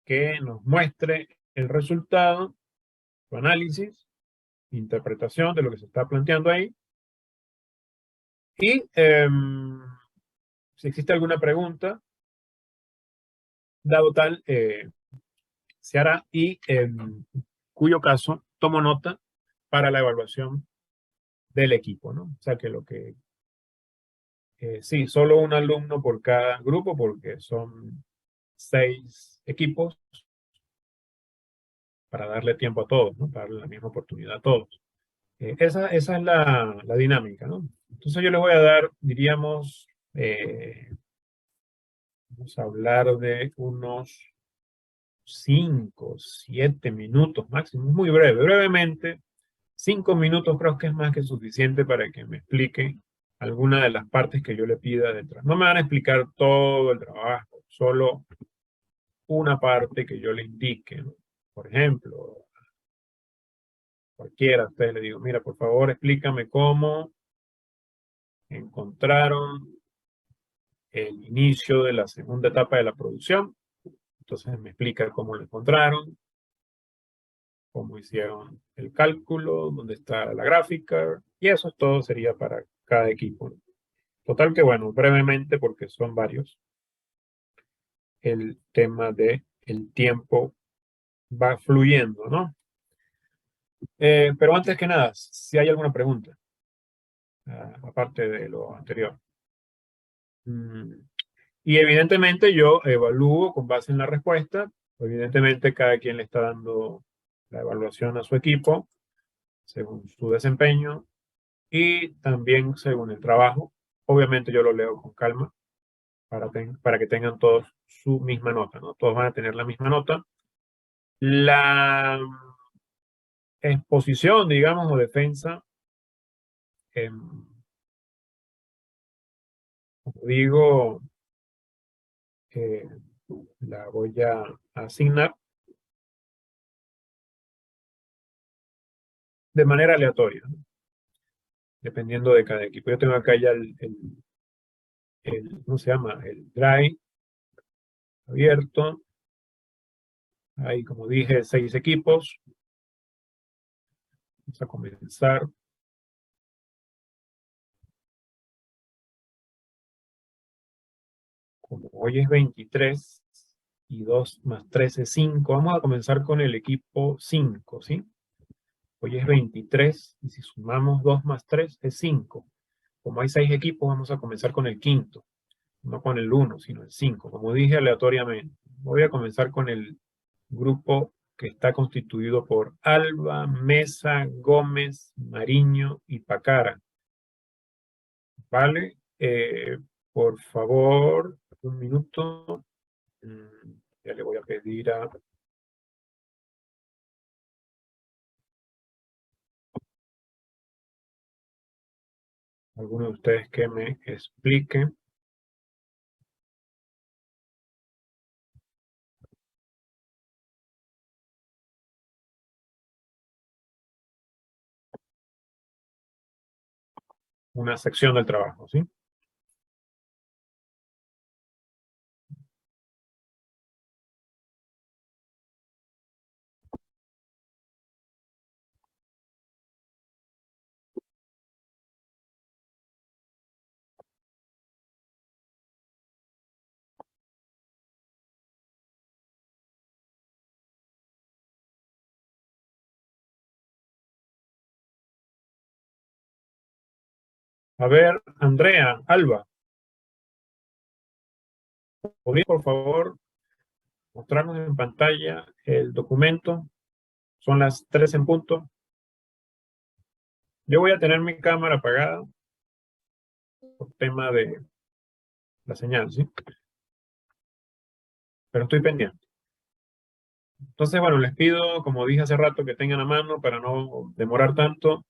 que nos muestre el resultado, su análisis, interpretación de lo que se está planteando ahí. Y si existe alguna pregunta, dado tal, se hará, y en cuyo caso tomo nota para la evaluación del equipo, ¿no? O sea que sí, solo un alumno por cada grupo, porque son 6 equipos, para darle tiempo a todos, ¿no? Para darle la misma oportunidad a todos. Esa es la dinámica, ¿no? Entonces yo les voy a dar, diríamos, vamos a hablar de unos 5, 7 minutos máximo, muy breve, brevemente. 5 minutos creo que es más que suficiente para que me explique alguna de las partes que yo le pida detrás. No me van a explicar todo el trabajo, solo una parte que yo le indique, ¿no? Por ejemplo, cualquiera de ustedes le digo, mira, por favor, explícame cómo encontraron el inicio de la segunda etapa de la producción. Entonces me explica cómo lo encontraron, cómo hicieron el cálculo, dónde está la gráfica, y eso todo sería para cada equipo. Total que bueno, brevemente, porque son varios, el tema de el tiempo va fluyendo, ¿no? Pero antes que nada, si hay alguna pregunta, aparte de lo anterior. Y evidentemente yo evalúo con base en la respuesta. Evidentemente cada quien le está dando la evaluación a su equipo según su desempeño y también según el trabajo. Obviamente yo lo leo con calma para que tengan todos su misma nota, ¿no? Todos van a tener la misma nota. La exposición, digamos, o defensa, como digo, eh, la voy a asignar de manera aleatoria, ¿no? Dependiendo de cada equipo. Yo tengo acá ya ¿cómo se llama? El Drive abierto. Hay, como dije, 6 equipos. Vamos a comenzar. Como hoy es 23 y 2 más 3 es 5, vamos a comenzar con el equipo 5, ¿sí? Hoy es 23 y si sumamos 2 más 3 es 5. como hay 6 equipos, vamos a comenzar con el quinto. No con el 1, sino el 5. Como dije aleatoriamente. Voy a comenzar con el grupo que está constituido por Alba, Mesa, Gómez, Mariño y Pacara. ¿Vale? Por favor, un minuto. Ya le voy a pedir a alguno de ustedes que me explique. Una sección del trabajo, ¿sí? A ver, Andrea, Alba, ¿podría por favor mostrarnos en pantalla el documento? Son las 3 en punto. Yo voy a tener mi cámara apagada por tema de la señal, ¿sí? Pero estoy pendiente. Entonces, bueno, les pido, como dije hace rato, que tengan a mano para no demorar tanto.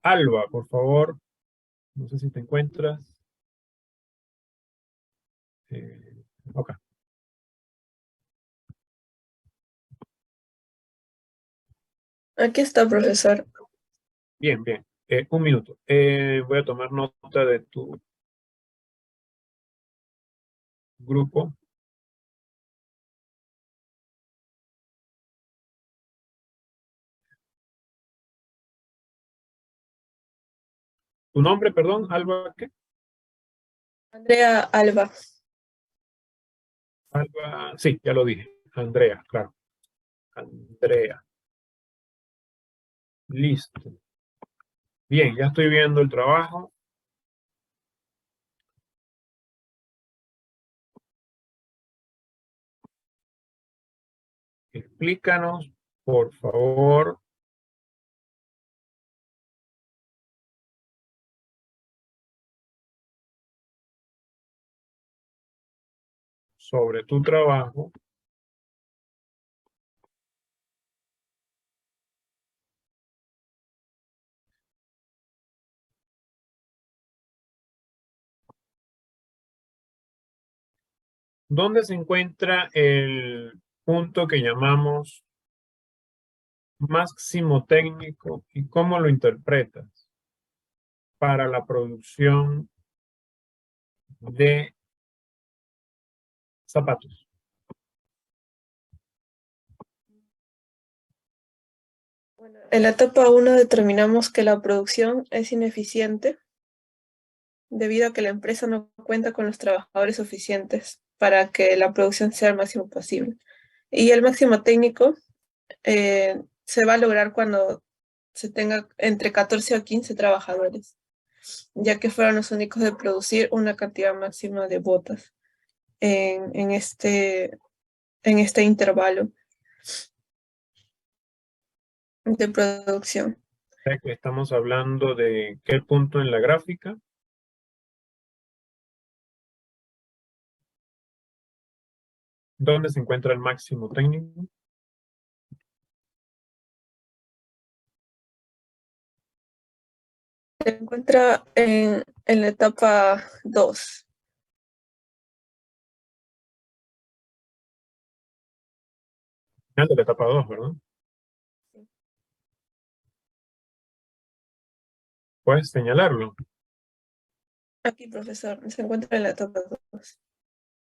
Alba, por favor, no sé si te encuentras. Ok, Aquí está, profesor. bien, bien. Un minuto. Voy a tomar nota de tu grupo. ¿Tu nombre, perdón, Alba, qué? Andrea Alba. Alba, sí, ya lo dije. Andrea, claro. Andrea. Listo. Bien, ya estoy viendo el trabajo. Explícanos, por favor, sobre tu trabajo. ¿Dónde se encuentra el punto que llamamos máximo técnico y cómo lo interpretas para la producción de zapatos? Bueno, en la etapa 1 determinamos que la producción es ineficiente debido a que la empresa no cuenta con los trabajadores suficientes para que la producción sea el máximo posible. Y el máximo técnico se va a lograr cuando se tenga entre 14 o 15 trabajadores, ya que fueron los únicos de producir una cantidad máxima de botas en este intervalo de producción. Ya que estamos hablando de qué punto en la gráfica. ¿Dónde se encuentra el máximo técnico? Se encuentra en la etapa 2. Final de la etapa 2, ¿verdad? Puedes señalarlo. Aquí, profesor, se encuentra en la etapa 2.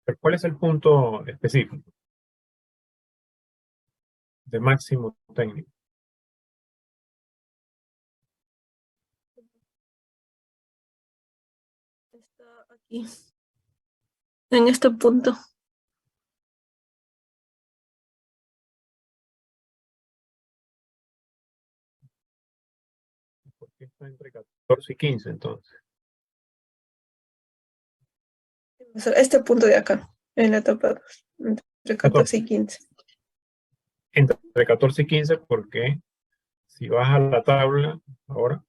Pero ¿cuál es el punto específico de máximo técnico? Está aquí, en este punto. Porque está entre 14 y 15, entonces. Este punto de acá, en la etapa 2, entre 14 y 15. Entre 14 y 15, porque si vas a la tabla ahora.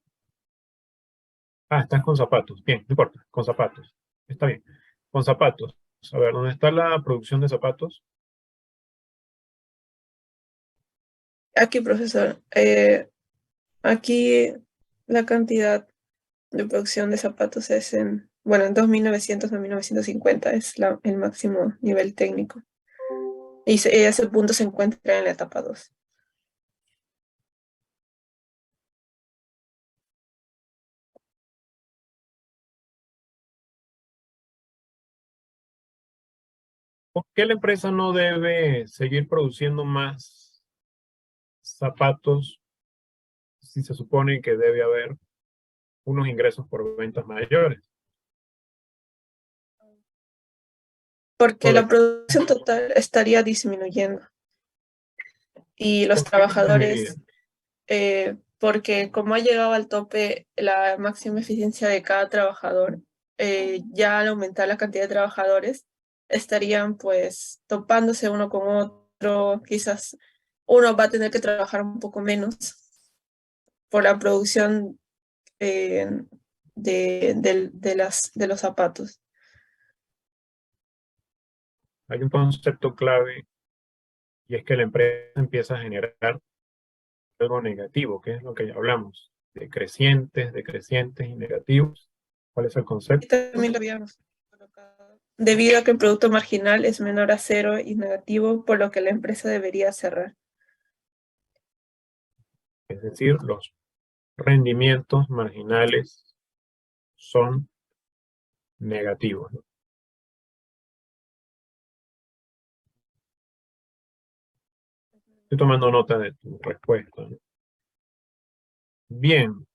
Ah, estás con zapatos. Bien, no importa, con zapatos. Está bien. Con zapatos. A ver, ¿dónde está la producción de zapatos? Aquí, profesor, aquí la cantidad de producción de zapatos es bueno, en 2900 a 1950 es el máximo nivel técnico. Y ese punto se encuentra en la etapa 2. ¿Por qué la empresa no debe seguir produciendo más zapatos si se supone que debe haber unos ingresos por ventas mayores? Porque ¿Por la producción total estaría disminuyendo. Y los qué disminuiría? trabajadores, porque como ha llegado al tope la máxima eficiencia de cada trabajador, ya al aumentar la cantidad de trabajadores, estarían pues topándose uno con otro, quizás uno va a tener que trabajar un poco menos por la producción de los zapatos. Hay un concepto clave y es que la empresa empieza a generar algo negativo, que es lo que ya hablamos, de decrecientes y negativos. ¿Cuál es el Y concepto? también lo habíamos colocado. Debido a que el producto marginal es menor a cero y negativo, por lo que la empresa debería cerrar. Es decir, los rendimientos marginales son negativos, ¿no? Estoy tomando nota de tu respuesta, ¿no? Bien,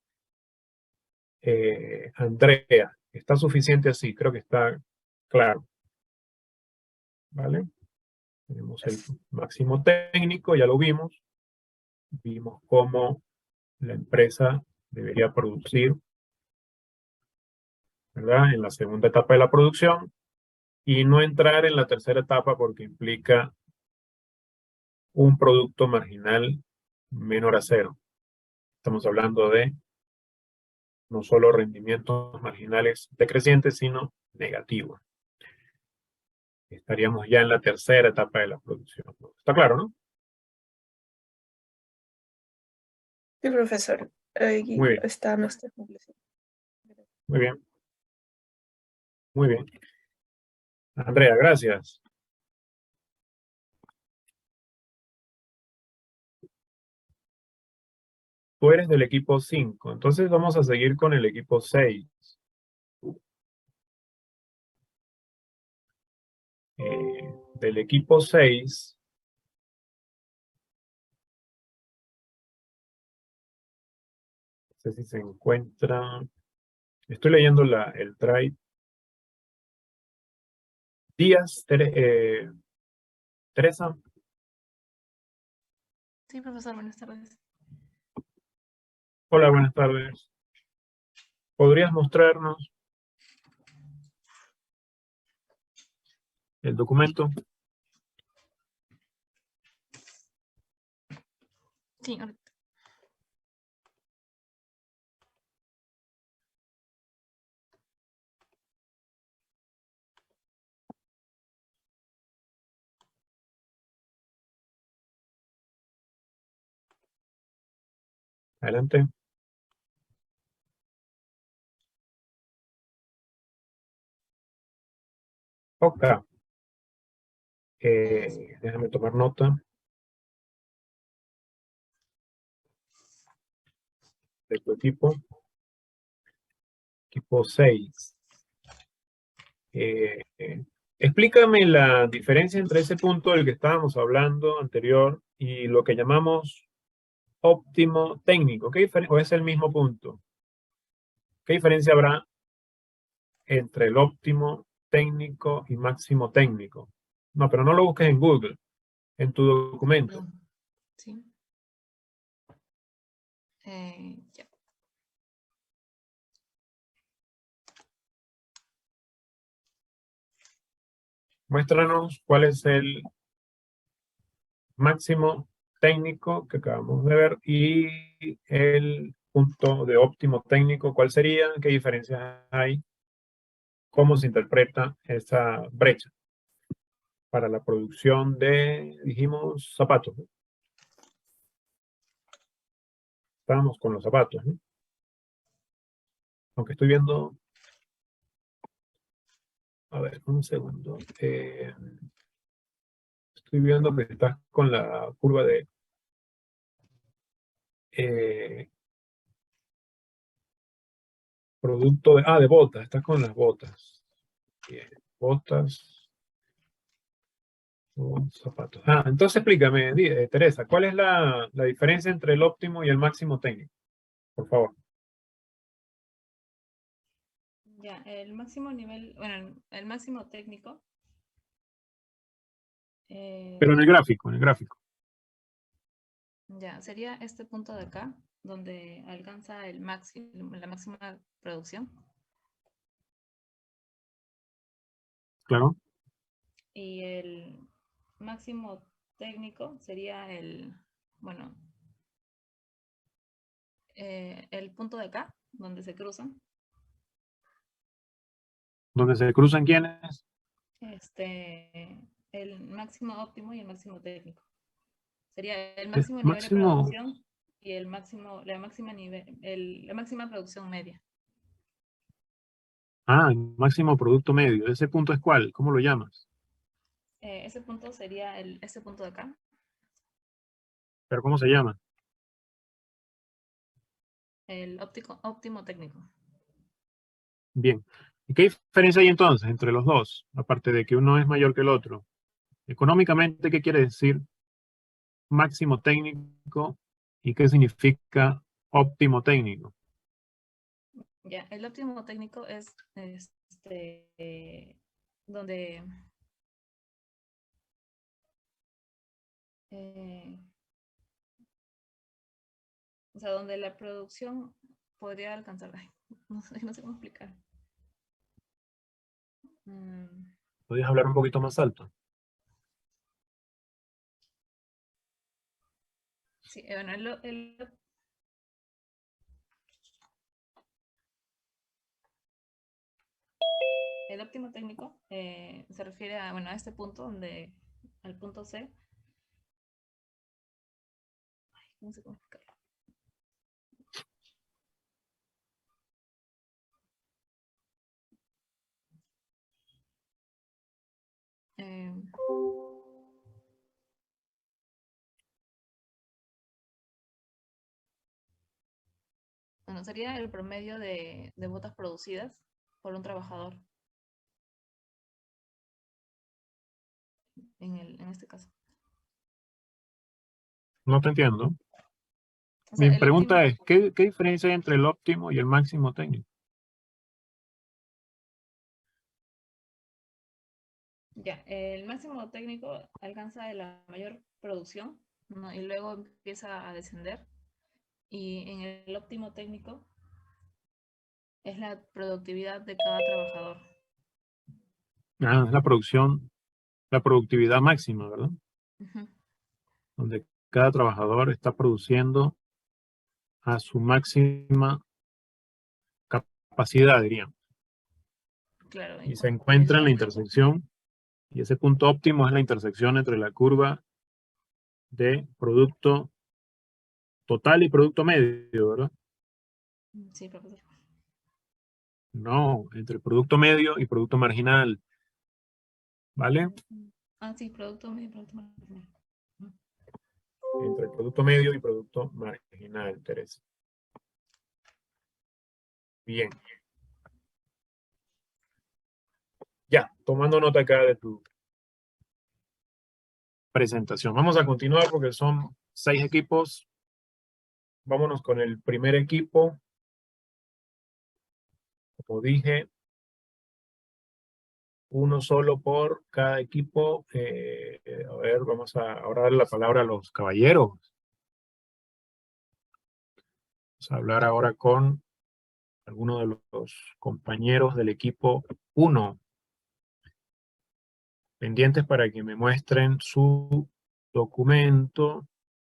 Andrea, ¿está suficiente así? Creo que está claro, ¿vale? Tenemos el máximo técnico, ya lo vimos. Vimos cómo la empresa debería producir, ¿verdad? En la segunda etapa de la producción y no entrar en la tercera etapa porque implica un producto marginal menor a cero. Estamos hablando de no solo rendimientos marginales decrecientes, sino negativos. Estaríamos ya en la tercera etapa de la producción, ¿no? Está claro, ¿no? Sí, profesor. Ahí Muy bien, está nuestra conclusión. muy bien, muy bien. Andrea, gracias. Tú eres del equipo 5, entonces vamos a seguir con el equipo 6. Del equipo 6, no sé si se encuentra, estoy leyendo el trade. Díaz, Teresa. Sí, profesor, buenas tardes. Hola, buenas tardes. ¿Podrías mostrarnos el documento? Sí, ahorita. Adelante. Ok. Déjame tomar nota de tu equipo. Equipo 6. Explícame la diferencia entre ese punto del que estábamos hablando anterior y lo que llamamos óptimo técnico. ¿Qué diferencia? ¿O es el mismo punto? ¿Qué diferencia habrá entre el óptimo técnico y máximo técnico? No, pero no lo busques en Google, en tu documento. Perdón. Sí. Ya. Muéstranos cuál es el máximo técnico que acabamos de ver y el punto de óptimo técnico, ¿cuál sería? ¿Qué diferencias hay? ¿Cómo se interpreta esa brecha para la producción de, dijimos, zapatos, ¿no? Estábamos con los zapatos, ¿no? Aunque estoy viendo, a ver, un segundo. Estoy viendo que estás con la curva de producto de botas, estás con las botas. Bien, botas o zapatos. Entonces explícame, Teresa, ¿cuál es la diferencia entre el óptimo y el máximo técnico? Por favor. Ya, el máximo nivel, bueno, el máximo técnico. Pero en el gráfico, en el gráfico. Ya, sería este punto de acá, donde alcanza el máximo, la máxima producción. Claro. Y el máximo técnico sería bueno, el punto de acá, donde se cruzan. Donde se cruzan quiénes. El máximo óptimo y el máximo técnico. Sería el El máximo nivel de máximo. producción y el máximo, la máxima la máxima producción media. El máximo producto medio. ¿Ese punto es cuál? ¿Cómo lo llamas? Ese punto sería ese punto de acá. ¿Pero cómo se llama? El óptimo técnico. Bien. ¿Y qué diferencia hay entonces entre los dos? Aparte de que uno es mayor que el otro. Económicamente, ¿qué quiere decir máximo técnico y qué significa óptimo técnico? Ya, el óptimo técnico es donde eh, o sea, donde la producción podría alcanzar, ay, no sé cómo explicar. Mm, ¿Podrías hablar un poquito más alto? sí, bueno, el óptimo técnico se refiere a, bueno, a este punto al punto C. Ay, no sé cómo explicarlo. Eh, bueno, sería el promedio de botas producidas por un trabajador en este caso. No te entiendo. O sea, Mi el óptimo, pregunta es, ¿qué diferencia hay entre el óptimo y el máximo técnico? ya, el máximo técnico alcanza la mayor producción, ¿no? Y luego empieza a descender. Y en el óptimo técnico es la productividad de cada trabajador. Es la producción, la productividad máxima, ¿verdad? Ujú, Donde cada trabajador está produciendo a su máxima capacidad, diríamos. claro, Y se y encuentra en la intersección, y ese punto óptimo es la intersección entre la curva de producto total y producto medio, ¿verdad? sí, profesor. No, entre producto medio y producto marginal, ¿vale? Sí, producto medio, producto marginal. Entre el producto medio y producto marginal, Teresa. Bien. Ya, tomando nota acá de tu presentación. Vamos a continuar porque son 6 equipos. Vámonos con el primer equipo. Como dije, uno solo por cada equipo. A ver, vamos a ahora darle la palabra a los caballeros. Vamos a hablar ahora con algunos de los compañeros del equipo 1. pendientes para que me muestren su documento.